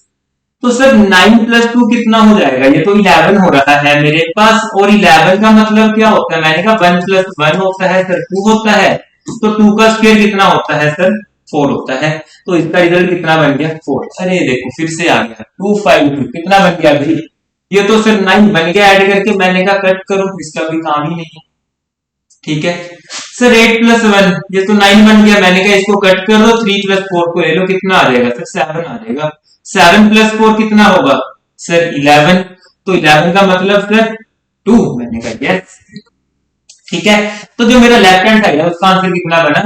S1: तो सर 9 प्लस 2 कितना हो जाएगा, ये तो 11 हो रहा है मेरे पास, और 11 का मतलब क्या होता है, मैंने कहा 1 प्लस 1 होता है सर 2 होता है, तो 2 का स्क्वायर कितना होता है सर 4 होता है। तो इसका रिजल्ट कितना बन गया 4। अरे देखो फिर से आ गया 252 कितना बन गया भाई, ये तो सर 9 बन गया ऐड करके। मैंने कहा कट करो, इसका भी काम ही नहीं है। ठीक है सर 8 प्लस 1, ये तो 9 बन गया, मैंने कहा इसको कट कर दो, 3 प्लस 4 को ले लो, कितना आ जाएगा सर 7 आ जाएगा। 7 प्लस 4 कितना होगा सर 11, तो 11 का मतलब सर 2। मैंने कहा यस। ठीक है, तो जो मेरा लेफ्ट हैंड साइड है उसका आंसर कितना बना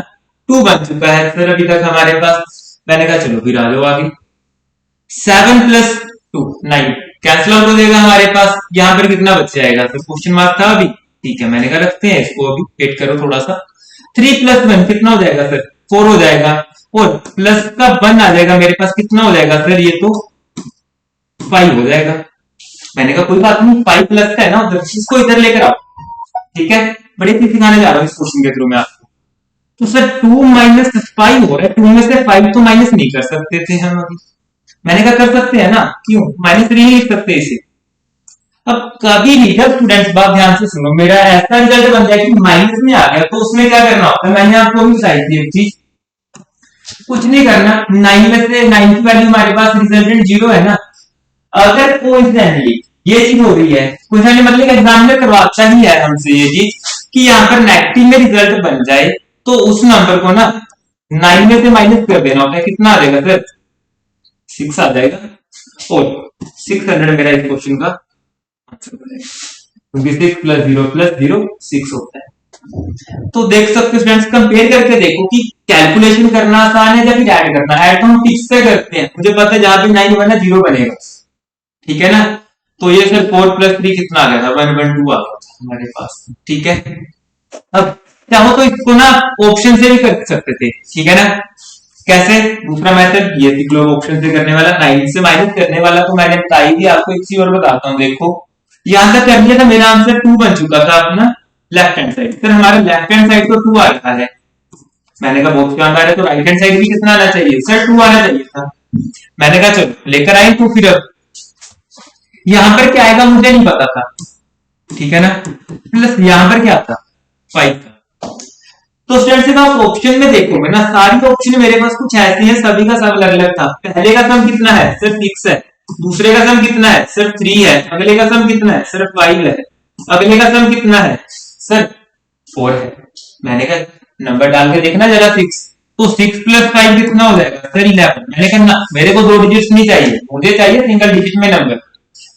S1: 2 बन चुका है सर अभी तक हमारे पास। मैंने कहा चलो फिर आ जाओ आगे, 7 प्लस 2 9 कैंसिल आउट हो जाएगा हमारे पास, यहाँ पर कितना बच जाएगा सर क्वेश्चन मार्क था अभी। ठीक है, मैंने कहा रखते हैं इसको, अभी वेट करो थोड़ा सा। 3 प्लस 1 कितना हो जाएगा सर 4 हो जाएगा, और प्लस का 1 आ जाएगा मेरे पास, कितना हो जाएगा सर ये तो 5 हो जाएगा। मैंने कहा कोई बात नहीं, 5 प्लस का है ना उधर, इसको इधर लेकर आओ। ठीक है, बड़ी चीज सिखाने जा रहा हूँ इस क्वेश्चन के थ्रू में आपको। तो सर 2 माइनस 5 हो रहा है, 2 में से 5 तो माइनस नहीं कर सकते थे हम अभी। मैंने कहा कर सकते हैं ना, क्यों माइनस 3 लिख सकते इसे। अब कभी भी जब स्टूडेंट्स बात ध्यान से सुनो, मेरा ऐसा रिजल्ट बन जाए कि माइनस में आ गया, तो उसमें क्या करना होता है, मैंने आपको भी बताई थी एक चीज, कुछ नहीं करना। 9 में से 9 की वैल्यू हमारे पास रिजल्टेंट 0 है ना, अगर कोइंसिडेंटली ये चीज हो रही है, कोइंसिडेंटली मतलब एग्जाम में करवाता ही है हमसे ये चीज कि यहाँ पर नेगेटिव में रिजल्ट बन जाए, तो उस नंबर को ना 9 में से माइनस कर देना होता है। कितना आ जाएगा सर 6 आ जाएगा, और 600 मेरा इस क्वेश्चन का आंसर बनेगा, क्योंकि 6 प्लस 0 प्लस 0 6 होता है। तो देख सकते हो स्टूडेंट्स, कंपेयर करके देखो कि कैलकुलेशन करना आसान है या फिर ऐड करना। ऐड तो हम फिक्स से करते हैं, मुझे पता है जहां भी 9 बना 0 बनेगा। ठीक है ना, तो ये सर 4 प्लस 3 कितना आ गया था 112 आ गया था हमारे पास। ठीक है, अब चाहो तो इसको ना ऑप्शन से भी कर सकते थे। ठीक है ना, कैसे, दूसरा मेथड ये ग्लोब ऑप्शन से करने वाला, 9 से माइनस करने वाला तो मैंने बताई थी आपको। एक चीज और बताता हूँ, देखो यहां तक कर लिया था, मेरा आंसर 2 बन चुका था अपना लेफ्ट हैंड साइड। सर हमारे लेफ्ट हैंड साइड तो 2 आ रहा है, मैंने कहा बहुत शानदार है, तो राइट हैंड साइड भी कितना आना चाहिए सर 2 आना चाहिए था। मैंने कहा चलो लेकर आए, तो फिर अब यहां पर क्या आएगा मुझे नहीं पता था। ठीक है ना, प्लस यहां पर क्या था 5 था। तो स्टूडेंट्स आप ऑप्शन में देखोगे ना, सारी ऑप्शन मेरे पास कुछ ऐसी है, सभी का सब अलग अलग था। पहले का सम कितना है सर 6 है, दूसरे का सम कितना है सर 3 है, अगले का सम कितना है सर 5 है, अगले का सम कितना है सर 4 है। मैंने कहा नंबर डाल के देखना जरा 6, तो 6 प्लस 5 कितना हो जाएगा सर 11। मैंने कहा ना मेरे को 2 डिजिट्स नहीं चाहिए, मुझे चाहिए सिंगल डिजिट में नंबर।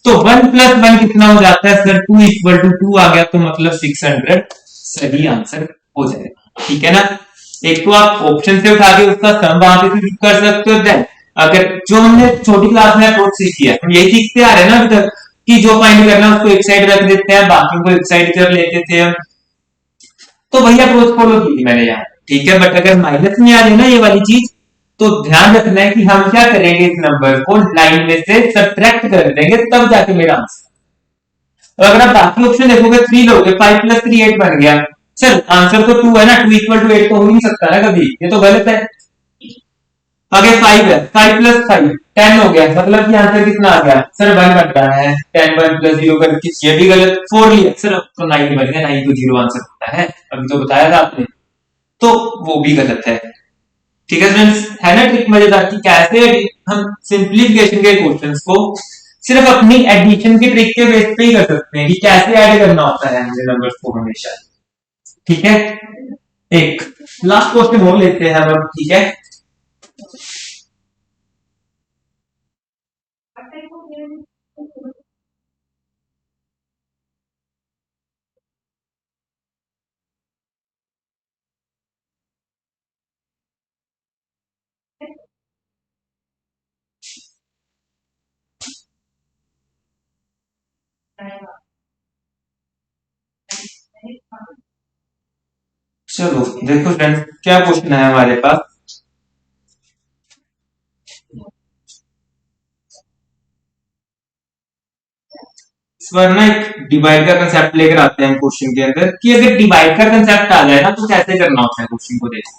S1: तो 1 प्लस 1 कितना हो जाता है सर 2 इक्वल टू 2 आ गया, तो मतलब 600 सही आंसर हो जाएगा। ठीक है ना, एक तो आप ऑप्शन से उठा के उसका सम वहां पे फिर कर सकते हो। देन अगर जो हमने छोटी क्लास में अप्रोच सीखी है, हम यही सीखते आ रहे हैं ना अभी तक, कि जो फाइंड करना है उसको एक साइड रख देते हैं, बाकी को एक साइड कर लेते थे हम। तो वही अप्रोच फॉलो की थी मैंने यहाँ, ठीक है। बट अगर माइनस में आ जाए ना ये वाली चीज, तो ध्यान रखना है कि हम क्या करेंगे, इस नंबर को लाइन में से सब्ट्रैक्ट कर देंगे, तब जाके मेरा आंसर। और अगर आप बाकी ऑप्शन देखोगे, 3 लोगे, 5 + 3 8 बन गया। सर आंसर तो 2 है ना, 2 = 8 तो हो ही नहीं सकता ना कभी, ये तो गलत है। आगे 5 है, 5 + 5 10 हो गया, मतलब कि आंसर कितना आ गया सर, 1 बन रहा है। 10 1 + 0 करके ये भी गलत। 4 लिया सर, अब तो 9 बन गया, 9 तो 0 आंसर होता है, अभी तो बताया था आपने, तो वो भी गलत है। ठीक है फ्रेंड्स, है ना ट्रिक मजेदार कि कैसे हम सिंप्लीफिकेशन के क्वेश्चंस को सिर्फ अपनी एडिशन की ट्रिक के बेस पे ही कर सकते हैं, कि कैसे ऐड करना होता है हमें नंबर्स को हमेशा। ठीक है, एक लास्ट क्वेश्चन और लेते हैं हम, ठीक है। चलो देखो फ्रेंड्स, क्या क्वेश्चन है हमारे पास। इस बार ना एक डिवाइड का कंसेप्ट लेकर आते हैं हम क्वेश्चन के अंदर, कि अगर डिवाइड का कंसेप्ट आ जाए ना तो कैसे करना होता है क्वेश्चन को। देखो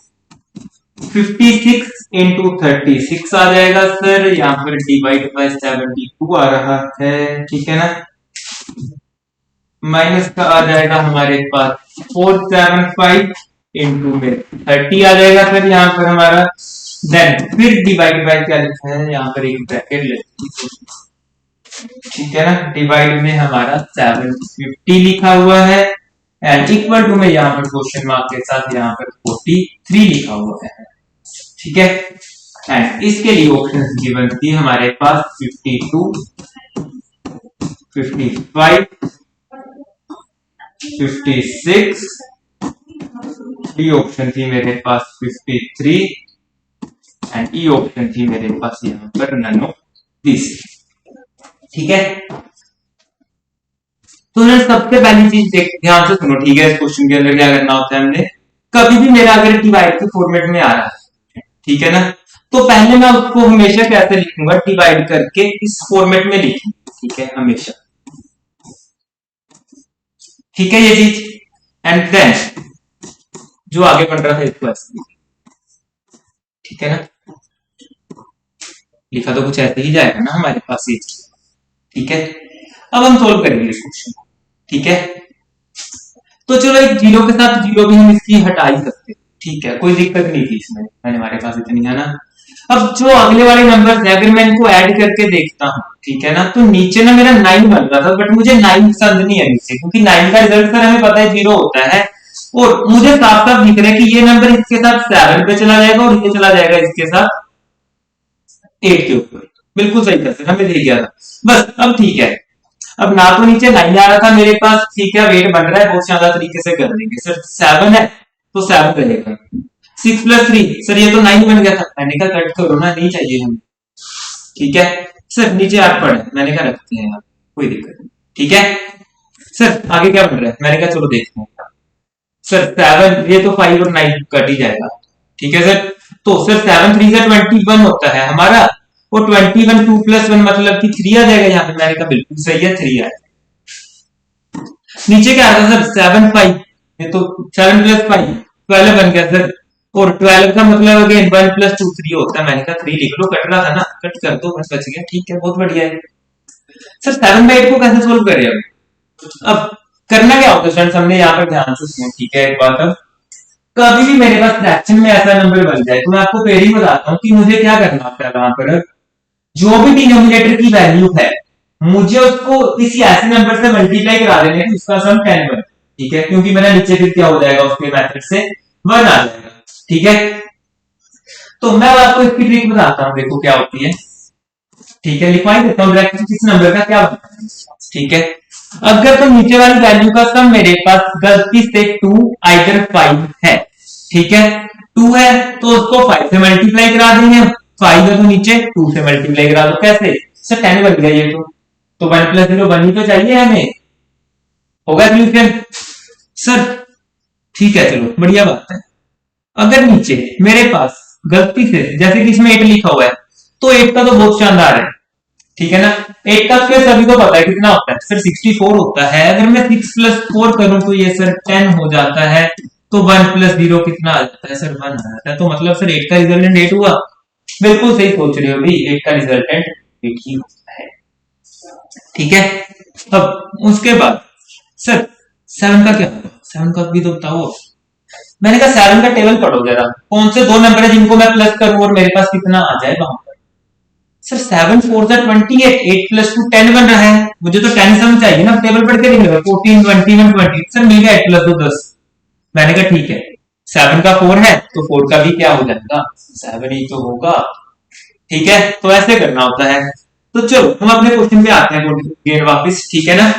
S1: 56 × 36 आ जाएगा सर, यहाँ पर डिवाइड बाय 72 आ रहा है, ठीक है ना। माइनस का आ जाएगा हमारे पास 475 में 30 आ जाएगा सर यहाँ पर हमारा। देन फिर डिवाइड बाय क्या लिखा है यहाँ पर, एक ब्रैकेट लेते, ठीक है ना। डिवाइड में हमारा 750 लिखा हुआ है, एंड इक्वल टू में यहाँ पर क्वेश्चन मार्क के साथ यहाँ पर 43 लिखा हुआ है, ठीक है। एंड इसके लिए ऑप्शन गिवन थी हमारे पास 52, 55, 56, डी ऑप्शन थी मेरे पास 53, एंड ई ऑप्शन थी मेरे पास यहाँ पर नन ऑफ दिस, ठीक है। तो सबसे पहली चीज ध्यान से सुनो, ठीक है। इस क्वेश्चन के अंदर क्या करना होता है हमने, कभी भी मेरा अगर डिवाइड के फॉर्मेट में आ रहा है, ठीक है ना, तो पहले मैं उसको हमेशा कैसे लिखूंगा, डिवाइड करके इस फॉर्मेट में लिखूंगा, ठीक है, हमेशा, ठीक है ये चीज। एंड देन जो आगे बढ़ रहा था इसको ऐसे, ठीक है ना, लिखा तो कुछ ऐसे ही जाएगा ना हमारे पास ये, ठीक है। अब हम सोल्व करेंगे इस क्वेश्चन को, ठीक है। तो चलो एक जीरो के साथ जीरो भी हम इसकी हटा ही सकते, ठीक है, कोई दिक्कत नहीं थी इसमें, मैंने हमारे पास इतनी है ना। अब जो अगले वाले नंबर है, अगर मैं इनको ऐड करके देखता हूँ, ठीक है ना, तो नीचे ना मेरा 9 बन रहा था, बट मुझे 9 पसंद नहीं है नीचे, क्योंकि 9 का रिजल्ट सर हमें पता है 0 होता है, और मुझे साफ साफ दिख रहा है कि ये नंबर इसके साथ 7 पे चला जाएगा, और ये चला जाएगा इसके साथ 8 के ऊपर। बिल्कुल सही था सर, हमें दिख गया था बस। अब ठीक है, अब ना तो नीचे 9 आ रहा था मेरे पास, ठीक है, वेट बन रहा है, बहुत शानदार तरीके से कर देंगे सर। 7 है तो 7 रहेगा, 6 + 3 सर, ये तो 9 बन गया था, मैंने कहा कट करो ना, नहीं चाहिए हमें, ठीक है सर। नीचे 8 पड़े, मैंने कहा रखते हैं यार, कोई दिक्कत नहीं, ठीक है सर। आगे क्या बन रहा है, मैंने कहा चलो देखते हैं सर। 7, ये तो 5 और 9 कट ही जाएगा, ठीक है सर। तो सर 7 3 से 21 होता है हमारा, और 21 2 + 1 मतलब कि 3 आ जाएगा यहाँ पे, मैंने कहा बिल्कुल सही है, 3 आएगा। नीचे क्या आता है सर, 7 5, ये तो 7 + 5 12 बन गया सर, और 12 का मतलब अगेन 1 + 2 3 होता है, मैंने कहा 3 लिख लो, कट रहा था ना, कट कर दो, बस बच गया, ठीक है, बहुत बढ़िया है सर। 7/8 को कैसे सोल्व करें अब करना क्या होता है फ्रेंड्स, हमने यहाँ पर ध्यान से सुनो, ठीक है। एक बात, अब कभी भी मेरे पास फ्रैक्शन में ऐसा नंबर बन जाए, तो मैं आपको पहले ही बताता हूँ कि मुझे क्या करना होता है। वहां पर जो भी डिनोमिनेटर की वैल्यू है, मुझे उसको किसी ऐसे नंबर से मल्टीप्लाई करा देने कि उसका सम 10 बने, ठीक है, क्योंकि मेरा नीचे फिर क्या हो जाएगा, उसके मेथड से 1 आ जाएगा, ठीक है। तो मैं आपको इसकी ट्रिक बताता हूँ, देखो क्या होती है, ठीक है। लिखवाई देता हूँ डायरेक्ट किस नंबर का क्या बनता है, ठीक है। अगर तो नीचे वाली वैल्यू का सम मेरे पास गलती से 2 आइदर 5 है, ठीक है, 2 है तो उसको 5 से मल्टीप्लाई करा देंगे, 5 है तो नीचे 2 से मल्टीप्लाई करा दो। कैसे सर 10 बन गया ये तो 1 + 0 1 ही तो चाहिए हमें, होगा सोल्यूशन सर। ठीक है चलो बढ़िया बात है। अगर नीचे मेरे पास गलती से जैसे कि इसमें 8 लिखा हुआ है तो 8 का तो बहुत शानदार है, ठीक है ना। 8 का स्क्वायर सभी को पता है कितना होता है सर 64 होता है। अगर मैं 6 + 4 करूं तो ये सर 10 हो जाता है, तो 1 + 0 कितना आ जाता है सर 1 आ जाता है। तो मतलब सर 8 का रिजल्टेंट 8 हुआ। बिल्कुल सही सोच रहे हो भाई, 8 का रिजल्टेंट 8 ही होता है, ठीक है। अब उसके बाद सर 7 का क्या होगा, 7 का भी तो बताओ। मैंने कहा 7 का टेबल पढ़ो जरा, कौन से दो नंबर है जिनको मैं प्लस करूं और मेरे पास कितना आ जाए वहां पर। सर 7 4 28, 8 + 2 10 बन रहा है, मुझे तो 10 सम चाहिए ना, टेबल पढ़ के नहीं लगा 14 21 20 सर मिल गया 8 + 2 10। मैंने कहा ठीक है 7 का 4 है तो 4 का भी क्या हो जाएगा 7 ही तो होगा, ठीक है। तो ऐसे करना होता है। तो चलो हम अपने क्वेश्चन पे आते हैं गेन वापस, ठीक है ना।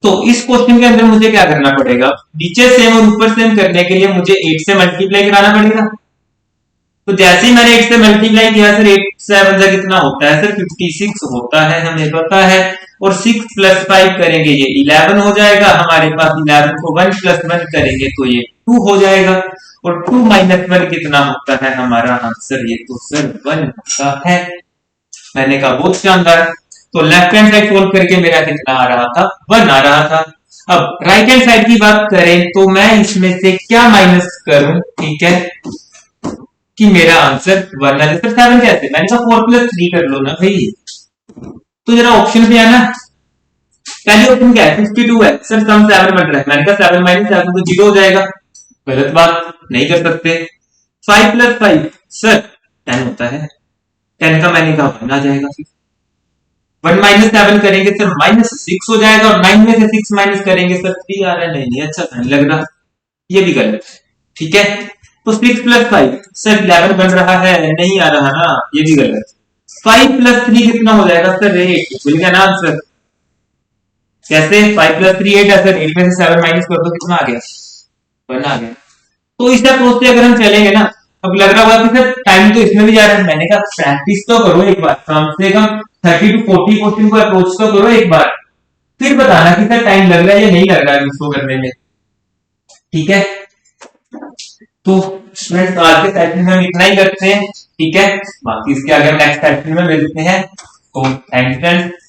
S1: तो इस क्वेश्चन के अंदर मुझे क्या करना पड़ेगा, नीचे सेम और ऊपर सेम करने के लिए मुझे 8 से मल्टीप्लाई कराना पड़ेगा। तो जैसे ही मैंने 8 से मल्टीप्लाई किया सर 8 से 7 कितना होता है सर 56 होता है, हमें पता है। और 6 + 5 करेंगे ये 11 हो जाएगा हमारे पास। 11 को 1 + 1 करेंगे तो ये 2 हो जाएगा। और 2 - 1 कितना होता है हमारा आंसर, ये तो सर 1 होता है। मैंने कहा बहुत शानदार। तो लेफ्ट हैंड साइड सोल्व करके मेरा कितना आ रहा था 1 आ रहा था। अब राइट हैंड साइड की बात करें तो मैं इसमें से क्या माइनस करूं, ठीक है, कि मेरा आंसर 1 है। सर 7 कैसे, मैंने कहा 4 + 3 कर लो ना भाई। तो जरा ऑप्शन पे आना, पहले ऑप्शन क्या है 52 है सर, सम 7 बन रहा है। मैंने कहा 7 - 7 तो 0 हो जाएगा, गलत बात नहीं कर सकते। 5 + 5 सर 10 होता है, 10 का मैंने कहा 1 आ जाएगा। 1 - 7 करेंगे सर -6 हो जाएगा, और 9 में से 6 माइनस करेंगे सर 3 आ रहा है। नहीं अच्छा नहीं लग रहा, ये भी गलत है, ठीक है। तो 6 + 5 सर 11 बन रहा है, नहीं आ रहा ना, ये भी गलत। 5 + 3 कितना हो जाएगा सर 8, मिल गया ना आंसर। कैसे 5 + 3 8 है सर, 8 में से 7 माइनस कर दो कितना आ गया 1 आ गया। तो इस अप्रोच से अगर हम चलेंगे ना, अब लग रहा होगा कि सर टाइम तो इसमें भी जा रहा है। मैंने कहा प्रैक्टिस तो करो एक बार, कम से कम 30 to 40 क्वेश्चन को अप्रोच तो करो एक बार, फिर बताना कि सर टाइम लग रहा है या नहीं लग रहा है उसको करने में, ठीक है। तो स्टूडेंट्स आज के सेशन में हम इतना ही करते हैं, ठीक है। बाकी इसके अगर नेक्स्ट सेशन में मिलते हैं, तो थैंक यू फ्रेंड्स।